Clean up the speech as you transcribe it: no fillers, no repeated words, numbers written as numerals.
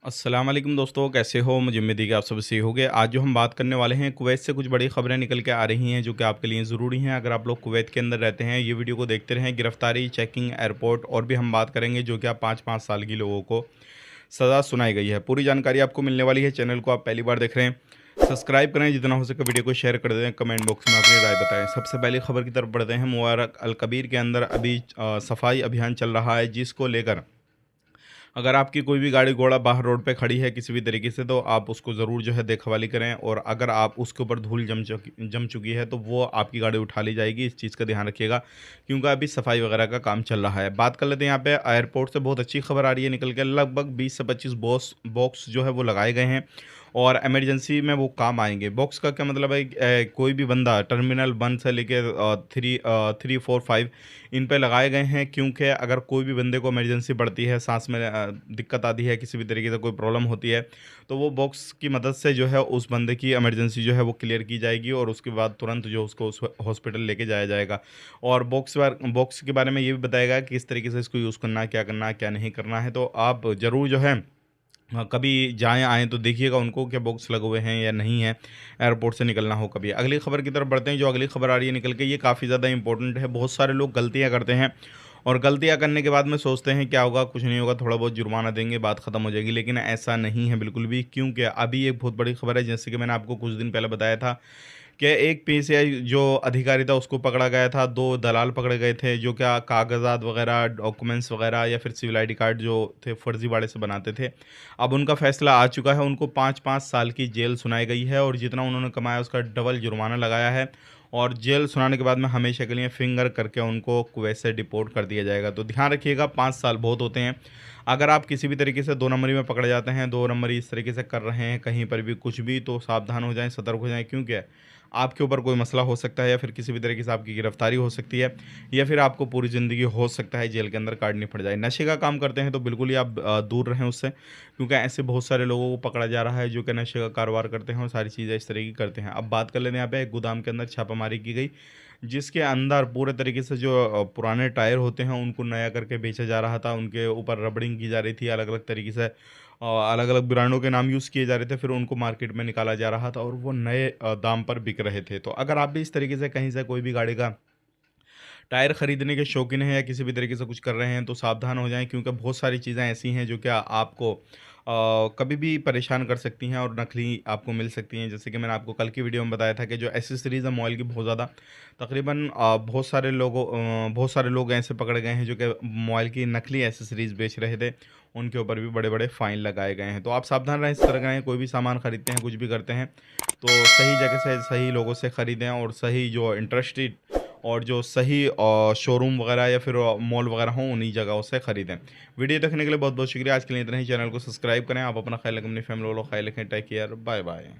अस्सलाम वालेकुम दोस्तों, कैसे हो? मुझे उम्मीद है कि आप सब सही होंगे। आज जो हम बात करने वाले हैं, कुवैत से कुछ बड़ी खबरें निकल के आ रही हैं जो कि आपके लिए ज़रूरी हैं। अगर आप लोग कुवैत के अंदर रहते हैं, ये वीडियो को देखते रहें। गिरफ्तारी, चेकिंग, एयरपोर्ट और भी हम बात करेंगे जो कि आप 5-5 साल की लोगों को सज़ा सुनाई गई है। पूरी जानकारी आपको मिलने वाली है। चैनल को आप पहली बार देख रहे हैं, सब्सक्राइब करें, जितना हो सके वीडियो को शेयर कर दें, कमेंट बॉक्स में अपनी राय बताएं। सबसे पहली खबर की तरफ बढ़ते हैं। मुबारक अल कबीर के अंदर अभी सफाई अभियान चल रहा है, जिसको लेकर अगर आपकी कोई भी गाड़ी घोड़ा बाहर रोड पे खड़ी है किसी भी तरीके से, तो आप उसको ज़रूर जो है देखभाली करें। और अगर आप उसके ऊपर धूल जम चुकी है तो वो आपकी गाड़ी उठा ली जाएगी। इस चीज़ का ध्यान रखिएगा, क्योंकि अभी सफाई वगैरह का काम चल रहा है। बात कर लेते हैं यहाँ पे एयरपोर्ट से बहुत अच्छी खबर आ रही है निकल के। लगभग 20 से 25 बॉक्स जो है वो लगाए गए हैं और इमरजेंसी में वो काम आएंगे। बॉक्स का क्या मतलब है? कोई भी बंदा टर्मिनल 1 से लेके 3, 4, 5 इन पे लगाए गए हैं, क्योंकि अगर कोई भी बंदे को इमरजेंसी पड़ती है, सांस में दिक्कत आती है, किसी भी तरीके से कोई प्रॉब्लम होती है, तो वो बॉक्स की मदद से जो है उस बंदे की इमरजेंसी जो है वो क्लियर की जाएगी और उसके बाद तुरंत जो उसको उस हॉस्पिटल लेके जाया जाएगा। और बॉक्स के बारे में ये भी बताएगा कि किस तरीके से इसको यूज़ करना है, क्या नहीं करना है। तो आप ज़रूर जो है हाँ, कभी जाएँ आएँ तो देखिएगा उनको क्या बॉक्स लगे हुए हैं या नहीं है, एयरपोर्ट से निकलना हो कभी। अगली खबर की तरफ बढ़ते हैं। जो अगली खबर आ रही है निकल के, ये काफ़ी ज़्यादा इंपॉर्टेंट है। बहुत सारे लोग गलतियाँ करते हैं और गलतियाँ करने के बाद में सोचते हैं क्या होगा, कुछ नहीं होगा, थोड़ा बहुत जुर्माना देंगे, बात ख़त्म हो जाएगी। लेकिन ऐसा नहीं है बिल्कुल भी, क्योंकि अभी एक बहुत बड़ी खबर है, जैसे कि मैंने आपको कुछ दिन पहले बताया था कि एक पीसीआई जो अधिकारी था उसको पकड़ा गया था, 2 दलाल पकड़े गए थे जो क्या कागज़ात वगैरह, डॉक्यूमेंट्स वगैरह या फिर सिविल आईडी कार्ड जो थे फर्जीवाड़े से बनाते थे। अब उनका फैसला आ चुका है, उनको 5-5 साल की जेल सुनाई गई है और जितना उन्होंने कमाया उसका डबल जुर्माना लगाया है। और जेल सुनाने के बाद में हमेशा के लिए फिंगर करके उनको कुवैत से डिपोर्ट कर दिया जाएगा। तो ध्यान रखिएगा, 5 साल बहुत होते हैं। अगर आप किसी भी तरीके से 2 नंबरी में पकड़े जाते हैं, 2 नंबरी इस तरीके से कर रहे हैं कहीं पर भी कुछ भी, तो सावधान हो जाएँ, सतर्क हो जाएँ, क्योंकि आपके ऊपर कोई मसला हो सकता है या फिर किसी भी तरीके से आपकी गिरफ्तारी हो सकती है या फिर आपको पूरी ज़िंदगी हो सकता है जेल के अंदर काटनी पड़ जाए। नशे का काम करते हैं तो बिल्कुल ही आप दूर रहें उससे, क्योंकि ऐसे बहुत सारे लोगों को पकड़ा जा रहा है जो कि नशे का कारोबार करते हैं और सारी चीज़ें इस तरह की करते हैं। अब बात कर लेते हैं, यहाँ पे एक गोदाम के अंदर छापामारी की गई, जिसके अंदर पूरे तरीके से जो पुराने टायर होते हैं उनको नया करके बेचा जा रहा था। उनके ऊपर रबड़िंग की जा रही थी अलग अलग तरीके से, अलग-अलग ब्रांडों के नाम यूज़ किए जा रहे थे, फिर उनको मार्केट में निकाला जा रहा था और वो नए दाम पर बिक रहे थे। तो अगर आप भी इस तरीके से कहीं से कोई भी गाड़ी का टायर खरीदने के शौकीन हैं या किसी भी तरीके से कुछ कर रहे हैं, तो सावधान हो जाएँ, क्योंकि बहुत सारी चीज़ें ऐसी हैं जो कि आपको कभी भी परेशान कर सकती हैं और नकली आपको मिल सकती हैं। जैसे कि मैंने आपको कल की वीडियो में बताया था कि जो एसेसरीज़ है मोबाइल की बहुत ज़्यादा, तकरीबन बहुत सारे लोग ऐसे पकड़े गए हैं जो कि मोबाइल की नकली एसेसरीज़ बेच रहे थे। उनके ऊपर भी बड़े-बड़े फ़ाइन लगाए गए हैं। तो आप सावधान रहें, सतर्क रहें, कोई भी सामान खरीदते हैं, कुछ भी करते हैं, तो सही जगह से, सही लोगों से खरीदें और सही जो इंटरेस्टेड और जो सही शोरूम वगैरह या फिर मॉल वगैरह हों, उन्हीं जगहों से खरीदें। वीडियो देखने के लिए बहुत-बहुत शुक्रिया। आज के लिए इतना ही। चैनल को सब्सक्राइब करें। आप अपना ख्याल रखें, अपनी फैमिली वालों का ख्याल रखें। Take care, bye bye.